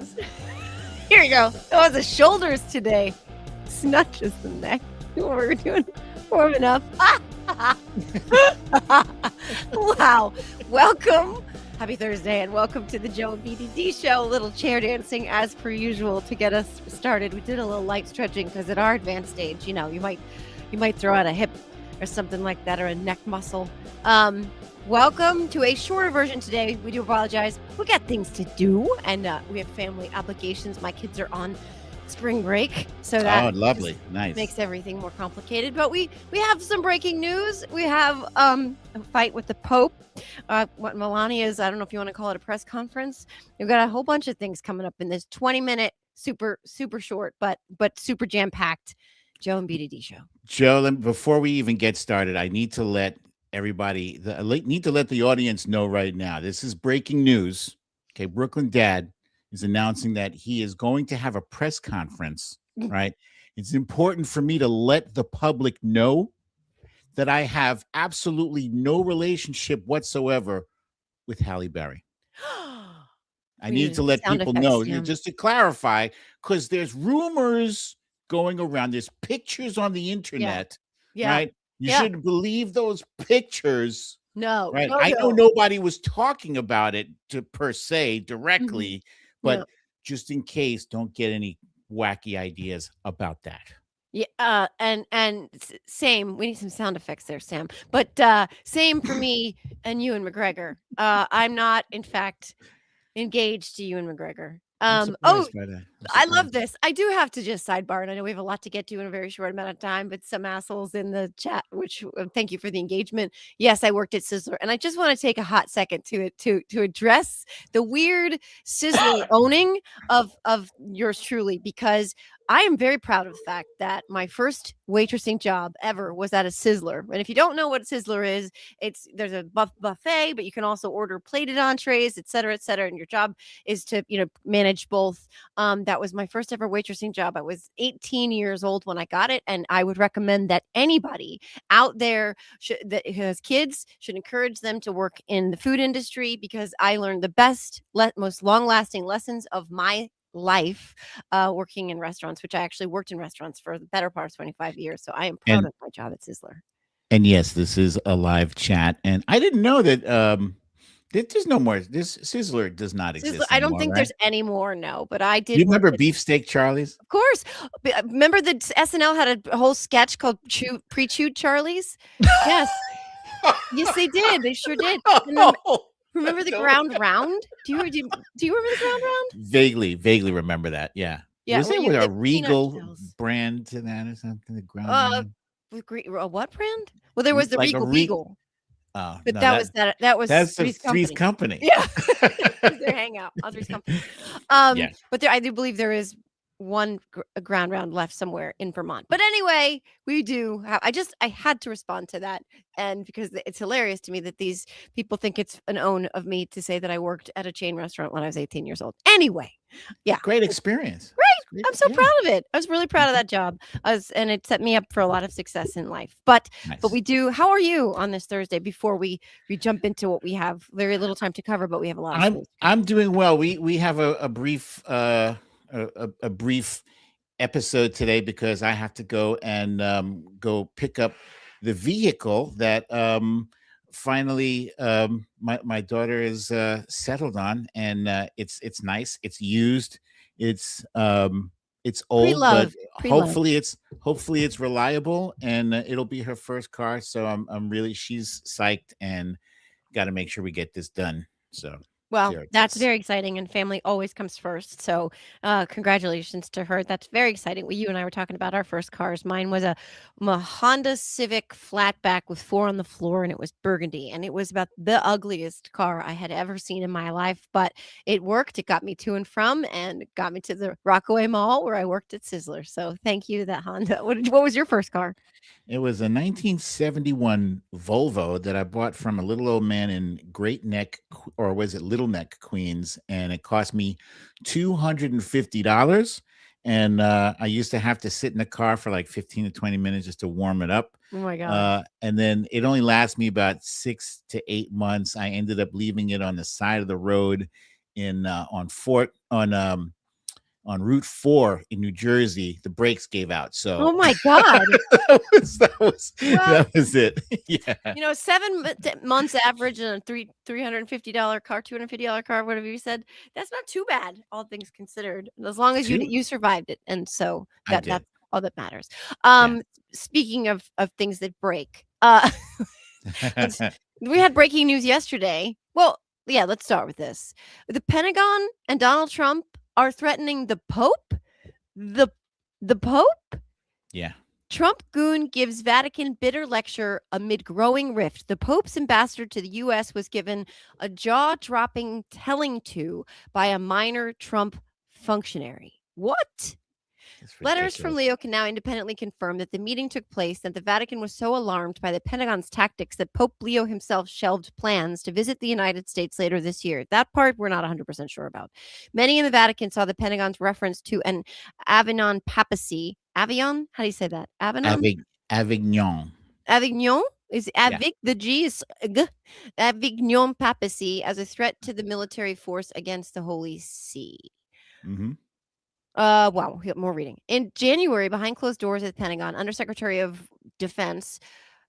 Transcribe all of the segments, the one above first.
shoulders. Here we go. Oh, the shoulders today. It's not just the neck. We're doing warming up. Wow. Welcome. Happy Thursday and welcome to the Joe and BDD show. A little chair dancing as per usual to get us started. We did a little light stretching because at our advanced stage, you might throw out a hip or something like that or a neck muscle. Welcome to a shorter version today. We do apologize. We got things to do and we have family obligations. My kids are on spring break, so that lovely, nice, makes everything more complicated. But we have some breaking news. We have a fight with the Pope. What Melania's, I don't know if you want to call it a press conference. We've got a whole bunch of things coming up in this 20-minute, super short, but super jam-packed Joe and BDD show. Joe, before we even get started, I need to let everybody, let the audience know right now. This is breaking news. Okay, Brooklyn Dad is announcing that he is going to have a press conference, right? It's important for me to let the public know that I have absolutely no relationship whatsoever with Halle Berry. I needed to let people know, just to clarify, because there's rumors going around. There's pictures on the internet, right? You shouldn't believe those pictures. No, right? I know nobody was talking about it per se directly, but just in case, don't get any wacky ideas about that. Yeah, and same. We need some sound effects there, Sam. But same for me and Ewan McGregor. I'm not, in fact, engaged to Ewan McGregor. I love this. I do have to just sidebar, and I know we have a lot to get to in a very short amount of time, but some assholes in the chat, which thank you for the engagement. Yes, I worked at Sizzler, and I just want to take a hot second to address the weird Sizzler owning of yours truly, because I am very proud of the fact that my first waitressing job ever was at a Sizzler. And if you don't know what a Sizzler is, there's a buffet, but you can also order plated entrees, et cetera, and your job is to manage both. That was my first ever waitressing job. I was 18 years old when I got it, and I would recommend that anybody out there that has kids should encourage them to work in the food industry, because I learned the best, most long-lasting lessons of my life working in restaurants, which I actually worked in restaurants for the better part of 25 years. So I am proud of my job at Sizzler. And yes, this is a live chat, and I didn't know that there's no more. This Sizzler does not exist anymore, I don't think right? there's any more, no, but I did. You remember Beefsteak Charlie's? Of course. Remember that SNL had a whole sketch called Pre-Chewed Charlie's? Yes. Yes, they did. They sure did. Remember the ground round? Do you remember the ground round? Vaguely remember that. Yeah. Was there with a Regal brand to that or something? The ground round? What brand? Well, there was the Regal Beagle. Oh, but no, that's Three's Company. Yeah. Their hangout on Three's Company. But I do believe there is one ground round left somewhere in Vermont. But anyway, we do have, I had to respond to that. And because it's hilarious to me that these people think it's an own of me to say that I worked at a chain restaurant when I was 18 years old. Anyway, yeah. Great experience. Great. I'm so proud of it. I was really proud of that job. And it set me up for a lot of success in life. But we do, how are you on this Thursday before we jump into what we have? Very little time to cover, but we have a lot of I'm doing well. We have a brief a brief episode today because I have to go and go pick up the vehicle that finally my daughter is settled on, and it's nice. It's used. It's old, but hopefully it's reliable, and it'll be her first car. So she's psyched, and got to make sure we get this done. So. Well, that's very exciting, and family always comes first. So congratulations to her. That's very exciting. You and I were talking about our first cars. Mine was a Honda Civic flatback with 4 on the floor, and it was burgundy. And it was about the ugliest car I had ever seen in my life, but it worked. It got me to and from, and got me to the Rockaway Mall where I worked at Sizzler. So thank you, that Honda. What was your first car? It was a 1971 Volvo that I bought from a little old man in Great Neck, or was it Little Neck, Queens, and it cost me $250. And I used to have to sit in the car for like 15 to 20 minutes just to warm it up. Oh my God. And then it only lasted me about 6 to 8 months. I ended up leaving it on the side of the road in on Route 4 in New Jersey, the brakes gave out. So Oh my God. Well, that was it. Yeah. 7 months average and a $350 car, $250 car, whatever you said. That's not too bad, all things considered, as long as Two? you survived it. And so I did. that's all that matters. Yeah. Speaking of things that break, we had breaking news yesterday. Well, yeah, let's start with this. The Pentagon and Donald Trump are threatening the Pope. The Pope? Yeah. Trump goon gives Vatican bitter lecture amid growing rift. The Pope's ambassador to the U.S. was given a jaw-dropping telling to by a minor Trump functionary. What? Letters from Leo can now independently confirm that the meeting took place and the Vatican was so alarmed by the Pentagon's tactics that Pope Leo himself shelved plans to visit the United States later this year. That part we're not 100% sure about. Many in the Vatican saw the Pentagon's reference to an Avignon papacy. Avignon? How do you say that? Avignon? Avignon. Avignon? Is the G is G, Avignon papacy as a threat to the military force against the Holy See. Mm-hmm. Wow, more reading. In January, behind closed doors at the Pentagon, Undersecretary of Defense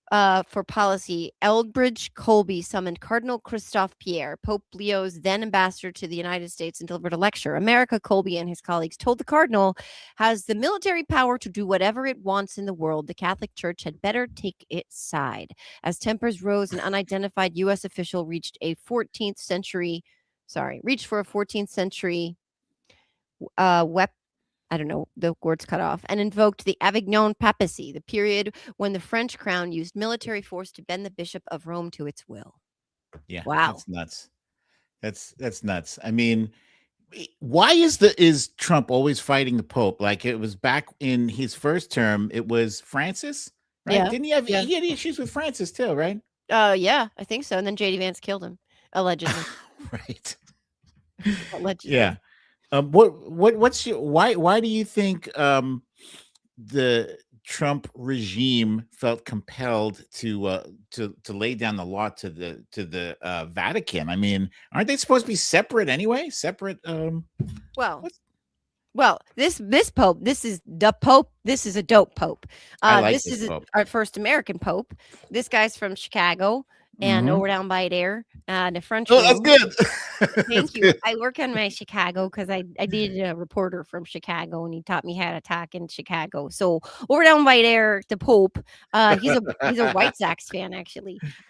for Policy Elbridge Colby summoned Cardinal Christophe Pierre, Pope Leo's then ambassador to the United States, and delivered a lecture. America, Colby and his colleagues told the Cardinal has the military power to do whatever it wants in the world. The Catholic Church had better take its side. As tempers rose, an unidentified U.S. official reached for a 14th century I don't know, the word's cut off, and invoked the Avignon papacy, the period when the French crown used military force to bend the Bishop of Rome to its will. Yeah. Wow. That's nuts. That's nuts. I mean, why is Trump always fighting the Pope? Like it was back in his first term, it was Francis, right? Yeah. Didn't he have he had issues with Francis too, right? Yeah, I think so. And then JD Vance killed him, allegedly. Right. Allegedly. Yeah. What's your why do you think the Trump regime felt compelled to lay down the law to the Vatican? I mean, aren't they supposed to be separate anyway? Separate Well, this Pope, this is the Pope. This is a dope Pope. I like this is Pope. our first American Pope. This guy's from Chicago. And over down by there, the French. Oh, that's good. Thank you. I work on my Chicago because I dated a reporter from Chicago, and he taught me how to talk in Chicago. So over down by there, the Pope, he's a White Sox fan actually. He's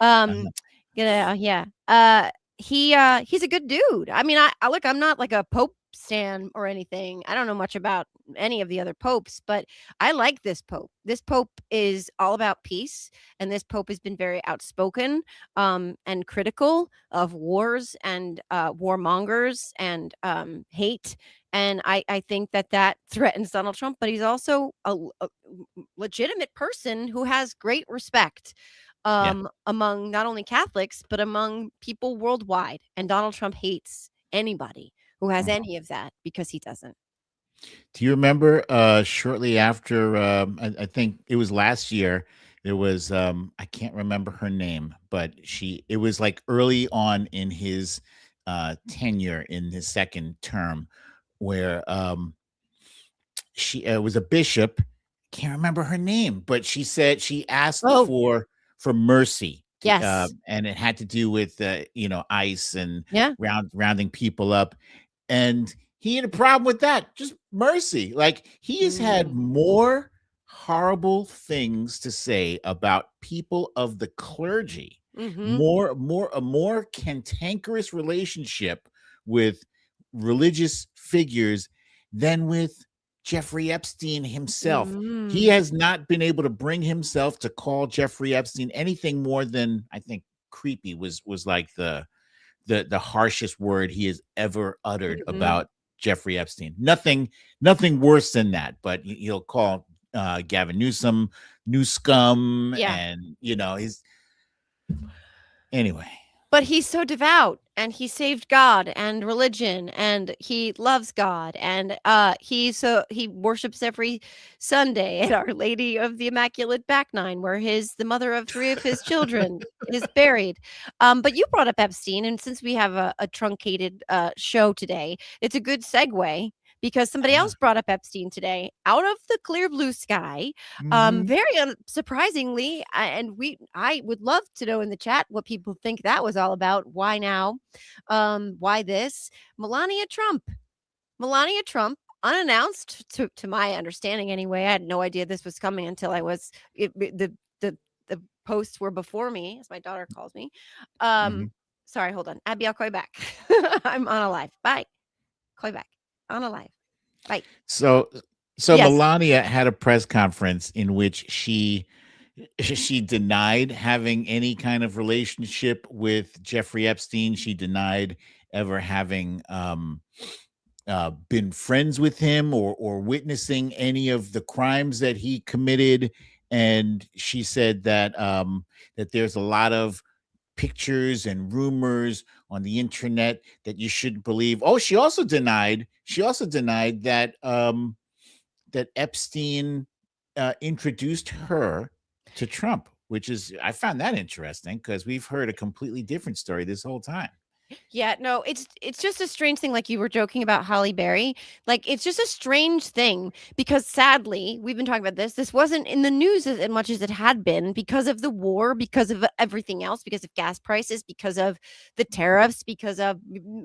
a good dude. I mean, I look, I'm not like a Pope stan or anything. I don't know much about any of the other popes, but I like this Pope. This Pope is all about peace, and this Pope has been very outspoken and critical of wars and warmongers and hate. And I think that threatens Donald Trump, but he's also a legitimate person who has great respect among not only Catholics, but among people worldwide. And Donald Trump hates anybody who has any of that because he doesn't. Do you remember shortly after, I think it was last year, there was, I can't remember her name, but it was like early on in his tenure in his second term where she was a bishop. Can't remember her name, but she said she asked for mercy. Yes. And it had to do with, ICE and Yeah. rounding people up. And he had a problem with that. Just mercy. Like he has had more horrible things to say about people of the clergy, a more cantankerous relationship with religious figures than with Jeffrey Epstein himself. He has not been able to bring himself to call Jeffrey Epstein anything more than, I think, creepy was like the harshest word he has ever uttered about Jeffrey Epstein. Nothing worse than that, but he'll call Gavin Newsom new scum, and he's anyway. but he's so devout, and he saved God and religion, and he loves God, and he worships every Sunday at Our Lady of the Immaculate Back Nine, where the mother of 3 of his children is buried. But you brought up Epstein, and since we have a truncated show today, it's a good segue because somebody Uh-huh. else brought up Epstein today out of the clear blue sky. Mhm. Very surprisingly, I would love to know in the chat what people think that was all about. Why now? Why this? Melania Trump. Melania Trump, unannounced to my understanding anyway. I had no idea this was coming until the posts were before me, as my daughter calls me. Mhm. Sorry, hold on. Abby, I'll call you back. I'm on a live. Bye. Call you back. On a live. Bye. So Yes. Melania had a press conference in which she denied having any kind of relationship with Jeffrey Epstein. She denied ever having been friends with him or witnessing any of the crimes that he committed. And she said that there's a lot of pictures and rumors on the internet that you shouldn't believe. Oh, she also denied that Epstein introduced her to Trump, which is I found that interesting because we've heard a completely different story this whole time. Yeah, no, it's just a strange thing, like you were joking about Holly Berry. Like, it's just a strange thing because sadly, we've been talking about this. This wasn't in the news as much as it had been because of the war, because of everything else, because of gas prices, because of the tariffs, because of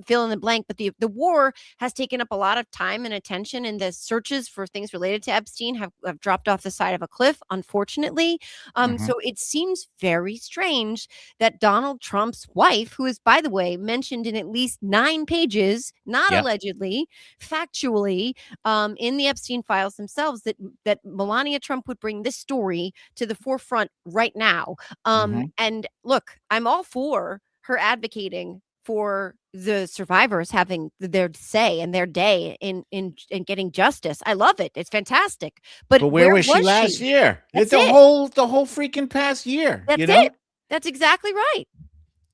fill in the blank. But the war has taken up a lot of time and attention, and the searches for things related to Epstein have dropped off the side of a cliff, unfortunately. Mhm. So it seems very strange that Donald Trump's wife, who is, by the way, mentioned in at least 9 pages, not Yep. allegedly, factually, in the Epstein files themselves, that Melania Trump would bring this story to the forefront right now. Mhm. And look, I'm all for her advocating for the survivors having their say and their day in getting justice. I love it. It's fantastic. But But where where was she was last she? year? That's The it. whole freaking past year, That's it. That's exactly right.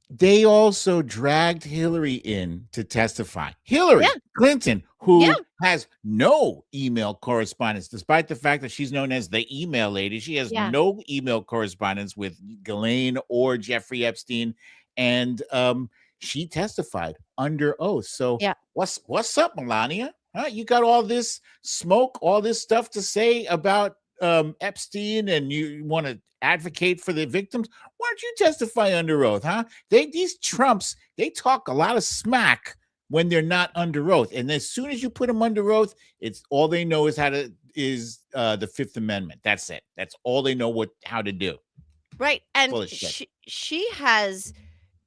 They also dragged Hillary in to testify. Yeah. Hillary Clinton, Yeah. who has no email correspondence, despite the fact that she's known as the email lady, she has Yeah. no email correspondence with Ghislaine or Jeffrey Epstein, and she testified under oath. So Yeah. what's up, Melania? Huh? You got all this smoke, all this stuff to say about Epstein, and you want to advocate for the victims? Why don't you testify under oath, huh? These Trumps, they talk a lot of smack when they're not under oath, and as soon as you put them under oath, it's all they know is the Fifth Amendment. That's it. That's all they know how to do. Right. And Full of shit. she has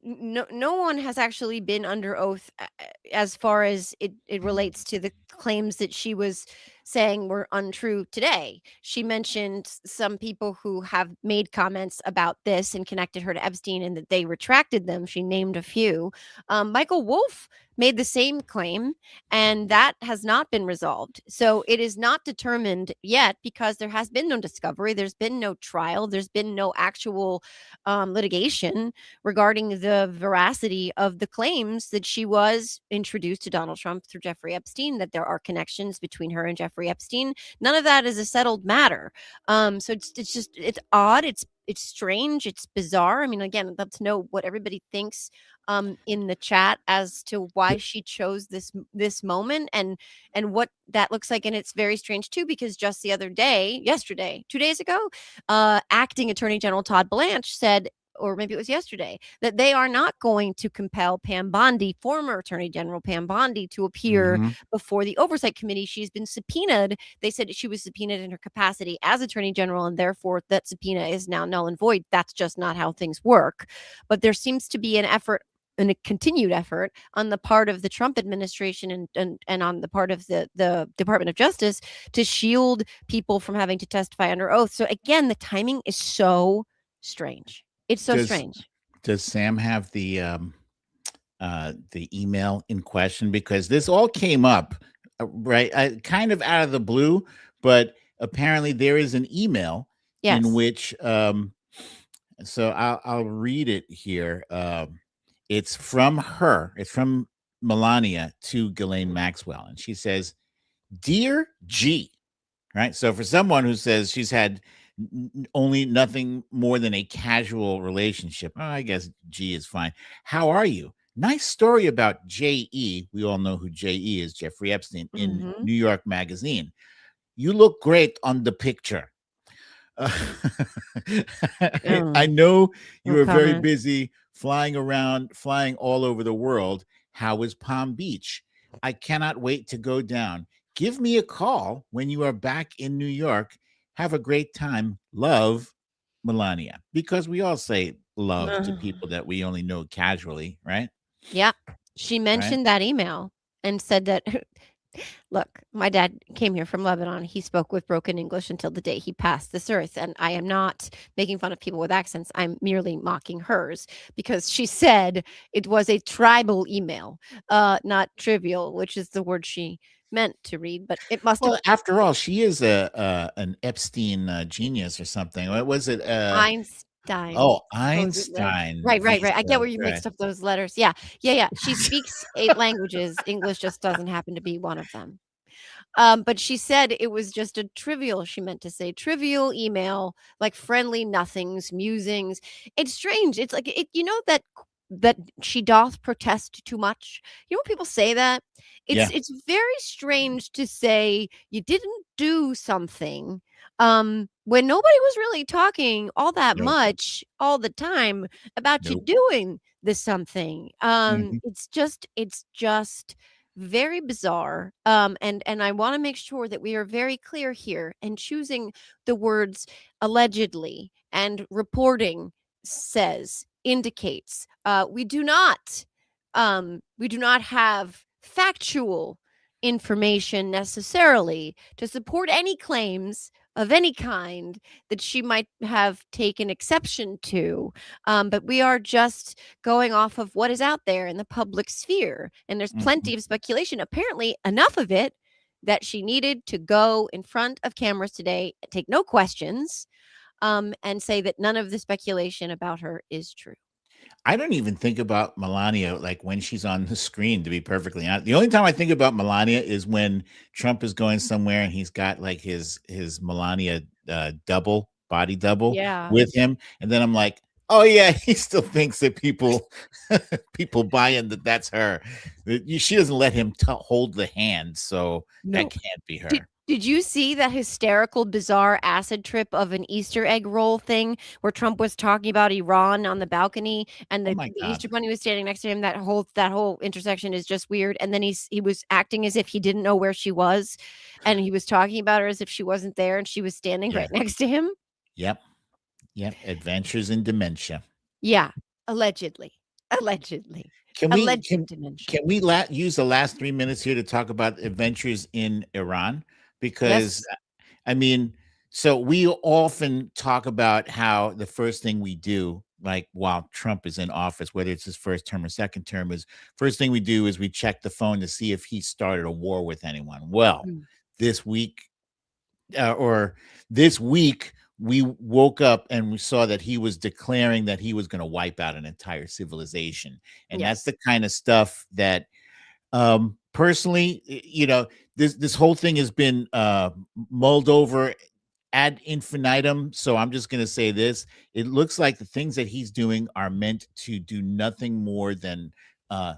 no one has actually been under oath as far as it relates to the claims that she was saying were untrue today. She mentioned some people who have made comments about this and connected her to Epstein and that they retracted them. She named a few. Michael Wolff made the same claim, and that has not been resolved. So it is not determined yet because there has been no discovery, there's been no trial, there's been no actual litigation regarding the veracity of the claims that she was introduced to Donald Trump through Jeffrey Epstein, that there are connections between her and Jeffrey Epstein. None of that is a settled matter. So it's odd. It's strange. It's bizarre. I mean, again, I'd love to know what everybody thinks in the chat as to why she chose this moment and what that looks like. And it's very strange too, because just yesterday, 2 days ago, acting Attorney General Todd Blanche said, or maybe it was yesterday, that they are not going to compel Pam Bondi, former Attorney General Pam Bondi, to appear Mhm. before the Oversight Committee. She's been subpoenaed. They said she was subpoenaed in her capacity as Attorney General, and therefore that subpoena is now null and void. That's just not how things work. But there seems to be an effort and a continued effort on the part of the Trump administration and on the part of the Department of Justice to shield people from having to testify under oath. So again, the timing is so strange. It's so Does strange. does Sam have the email in question? Because this all came up right, kind of out of the blue, but apparently there is an email in Yes. which so I'll read it here. It's from her. It's from Melania to Ghislaine Maxwell, and she says, "Dear G," right? So for someone who says she's had only nothing more than a casual relationship, oh, I guess G is fine. How are you? Nice story about J.E. We all know who J.E. is, Jeffrey Epstein, in Mm-hmm. New York Magazine. You look great on the picture. Uh, I Oh, know you no are very comment. busy flying around, flying all over the world. How is Palm Beach? I cannot wait to go down. Give me a call when you are back in New York. Have a great time. Love, Melania. Because we all say love to Ugh. people that we only know casually, right? Yeah. She Right? mentioned that email and said that, look, my dad came here from Lebanon. He spoke with broken English until the day he passed this earth. And I am not making fun of people with accents. I'm merely mocking hers because she said it was a tribal email, not trivial, which is the word she meant to read, but it must have Well, after all, she is a an Epstein genius or something. What was it? Einstein, Oh, supposedly. Einstein Right, right, right. I get visa, where you right. mixed up those letters. Yeah, yeah, yeah. She speaks 8 languages. English just doesn't happen to be one of them. But she said it was just a trivial, she meant to say trivial email, like friendly nothings, musings. It's strange. It's like that she doth protest too much. You know when people say that? Yeah, It's very strange to say you didn't do something when nobody was really talking all that nope, much all the time about you nope. doing this something. Mhm, It's just very bizarre. And I want to make sure that we are very clear here and choosing the words allegedly and reporting says indicates we do not have factual information necessarily to support any claims of any kind that she might have taken exception to. But we are just going off of what is out there in the public sphere. And there's mhm. plenty of speculation, apparently, enough of it that she needed to go in front of cameras today, take no questions, and say that none of the speculation about her is true. I don't even think about Melania, like, when she's on the screen, to be perfectly honest. The only time I think about Melania is when Trump is going somewhere and he's got, like, his Melania, body double Yeah. with him, and then I'm like, "Oh, yeah, he still thinks that people people buy in that that's her." That you she doesn't let him hold the hand, so that No. can't be Did her. did you see that hysterical, bizarre acid trip of an Easter egg roll thing where Trump was talking about Iran on the balcony and Oh the my god. Easter bunny was standing next to him? That whole intersection is just weird. And then he was acting as if he didn't know where she was, and he was talking about her as if she wasn't there, and she was standing Yeah. right next to him. Yep, yep, Adventures in Dementia. Yeah, allegedly, allegedly, Can we alleged can dementia. can we use the last 3 minutes here to talk about adventures in Iran? Because, Yes. I mean, so we often talk about how the first thing we do, like, while Trump is in office, whether it's his first term or second term, is first thing we do is we check the phone to see if he started a war with anyone. Well, Mm, this week or this week we woke up and we saw that he was declaring that he was going to wipe out an entire civilization, and that's yes. the kind of stuff that personally, this whole thing has been mulled over ad infinitum. So I'm just going to say this: it looks like the things that he's doing are meant to do nothing more than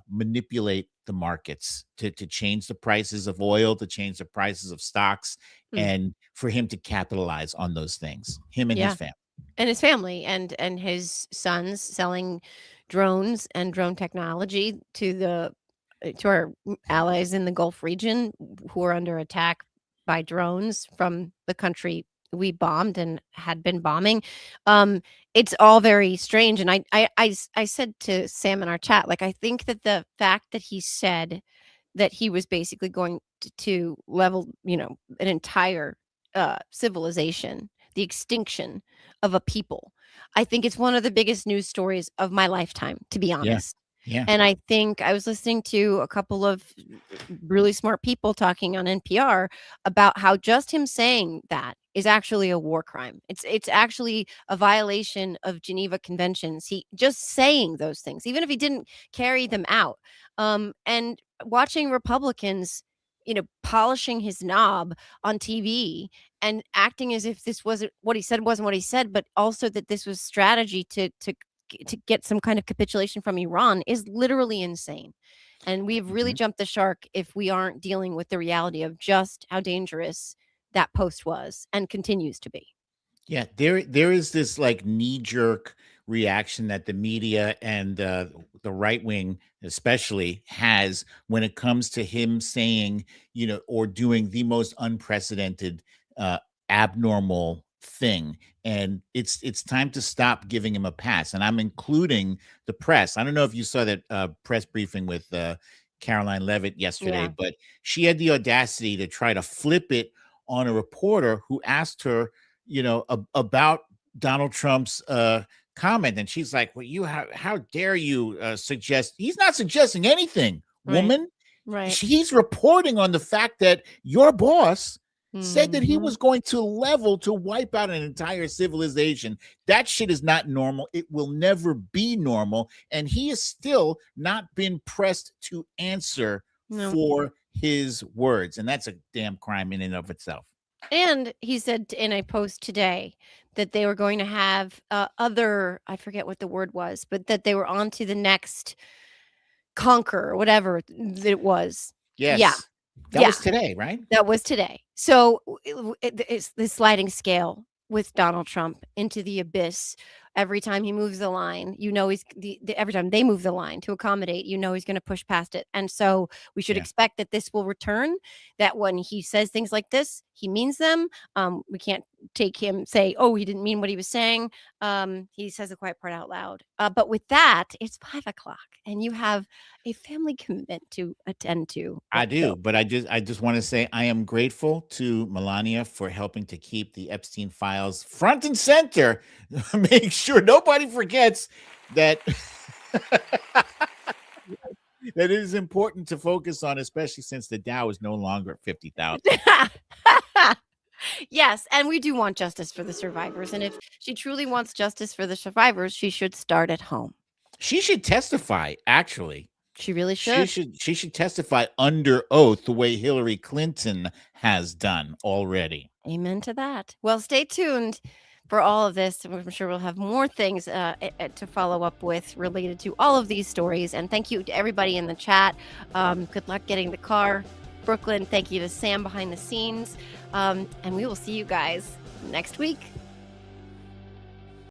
manipulate the markets, to change the prices of oil, to change the prices of stocks, Mm, and for him to capitalize on those things, him and his yeah. family. And his family and his sons selling drones and drone technology to our allies in the Gulf region who are under attack by drones from the country we bombed and had been bombing. Um, it's all very strange. And I said to Sam in our chat, like, I think that the fact that he said that he was basically going to level, an entire civilization, the extinction of a people. I think it's one of the biggest news stories of my lifetime, to be Yeah, honest. Yeah. And I think I was listening to a couple of really smart people talking on NPR about how just him saying that is actually a war crime. It's actually a violation of Geneva Conventions. He just saying those things, even if he didn't carry them out. And watching Republicans, polishing his knob on TV and acting as if this wasn't what he said wasn't what he said, but also that this was strategy to get some kind of capitulation from Iran is literally insane. And we've really Mhm. jumped the shark if we aren't dealing with the reality of just how dangerous that post was and continues to be. Yeah, there is this like knee jerk reaction that the media and the right wing especially has when it comes to him saying, or doing the most unprecedented, uh, abnormal thing. And it's time to stop giving him a pass. And I'm including the press. I don't know if you saw that press briefing with Caroline Levitt yesterday, Yeah. but she had the audacity to try to flip it on a reporter who asked her, about Donald Trump's comment, and she's like, "Well, how dare you suggest?" He's not suggesting anything, Right. woman. Right. He's reporting on the fact that your boss said that he Mhm. was going to wipe out an entire civilization. That shit is not normal. It will never be normal, and he has still not been pressed to answer No. for his words, and that's a damn crime in and of itself. And he said in a post today that they were going to have other, I forget what the word was, but that they were on to the next conquer or whatever it was. Yeah. Yes. That Yeah. was today, right? That was today. So it's the sliding scale with Donald Trump into the abyss. Every time he moves the line, he's every time they move the line to accommodate, he's going to push past it. And so we should Yeah. expect that this will return. That when he says things like this, he means them. We can't take him say, "Oh, he didn't mean what he was saying." He says the quiet part out loud. But with that, it's 5 o'clock, and you have a family commitment to attend to. I So do, but I just want to say I am grateful to Melania for helping to keep the Epstein files front and center. Make sure nobody forgets that that it is important to focus on, especially since the Dow is no longer at 50,000. yes, and we do want justice for the survivors, and if she truly wants justice for the survivors, she should start at home. She should testify, actually. She really She should. should she should testify under oath the way Hillary Clinton has done already. Amen to that. Well, stay tuned for all of this. I'm sure we'll have more things to follow up with related to all of these stories. And thank you to everybody in the chat. Good luck getting the car. Brooklyn, thank you to Sam behind the scenes. And we will see you guys next week.